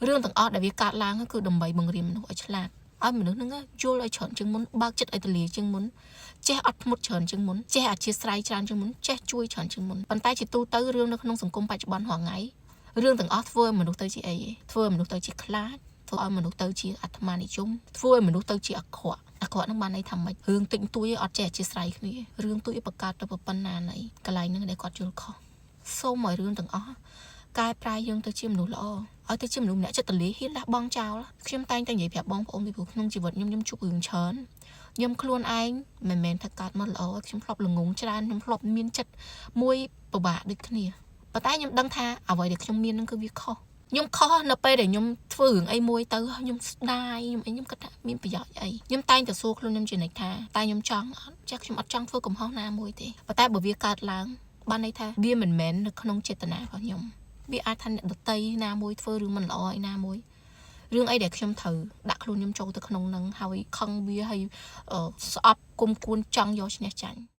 រឿងទាំងអស់ដែលវាកើតឡើងគឺដើម្បីបង្រៀនមនុស្សឲ្យឆ្លាតឲ្យមនុស្សហ្នឹងយល់ឲ្យច្រើនជាងមុនបើកចិត្តឲ្យទលាជាងមុនចេះអត់ធ្មត់ច្រើនជាងមុនចេះអធិស្ឋានច្រើនជាងមុនចេះជួយច្រើនជាងមុនប៉ុន្តែជាទូទៅរឿងនៅក្នុងសង្គមបច្ចុប្បន្នរាល់ថ្ងៃរឿងទាំងអស់ធ្វើឲ្យមនុស្សទៅជាអីធ្វើឲ្យមនុស្សទៅជាខ្លាចធ្វើឲ្យមនុស្សទៅជាអាត្មានិយមធ្វើឲ្យមនុស្សទៅជាអាក្រក់ហ្នឹងបានន័យថាម៉េចរឿងតិចតួចអត់ចេះអធិស្ឋានគ្នារឿងតួចបង្កើតទៅប៉ុណ្ណាណីកន្លែងហ្នឹងដែលគាត់យល់ខុសសូមឲ្យរឿងទាំងអស់កែប្រែយើងទៅជាមនុស្សល្អឲ្យទៅជាមនុស្សម្នាក់ចិត្តទលាហ៊ានលះបង់ចោលខ្ញុំតែងតែនិយាយប្រាប់បងប្អូនពីព្រោះក្នុងជីវិតខ្ញុំជួបរឿងច្រើនខ្ញុំខ្លួនឯងមិនមែនថាកើតមកល្អខ្ញុំធ្លាប់ល្ងងច្រើនខ្ញុំធ្លាប់មានចិត្តមួយពិបាកដូចគ្នាប៉ុន្តែខ្ញុំដឹងថាអ្វីដែលខ្ញុំមានហ្នឹងគឺវាខុសខ្ញុំខុសនៅពេលដែលខ្ញុំធ្វើរឿងអីមួយទៅខ្ញុំស្ដាយខ្ញុំគិតថាមានប្រយោជន៍អីខ្ញុំតែងតែសួរខ្លួនខ្ញុំជានិច្ចថាតែខ្ញុំចង់អត់ចាស់ខ្ញុំអត់ចង់ធ្វើកំហុសណាមួយទេប៉ុន្តែបើវាកើតឡើងបានន័យថាវាមិនមែននៅក្នុងចេតនារបស់ខ្ញុំវាអាចថាអ្នកដតីណាមួយធ្វើរឿងមិនល្អឯណាមួយរឿងអីដែលខ្ញុំត្រូវដាក់ខ្លួនខ្ញុំចូលទៅក្នុងនឹងហើយខឹងវាហើយស្អប់គុំគួនចង់យកឈ្នះចាញ់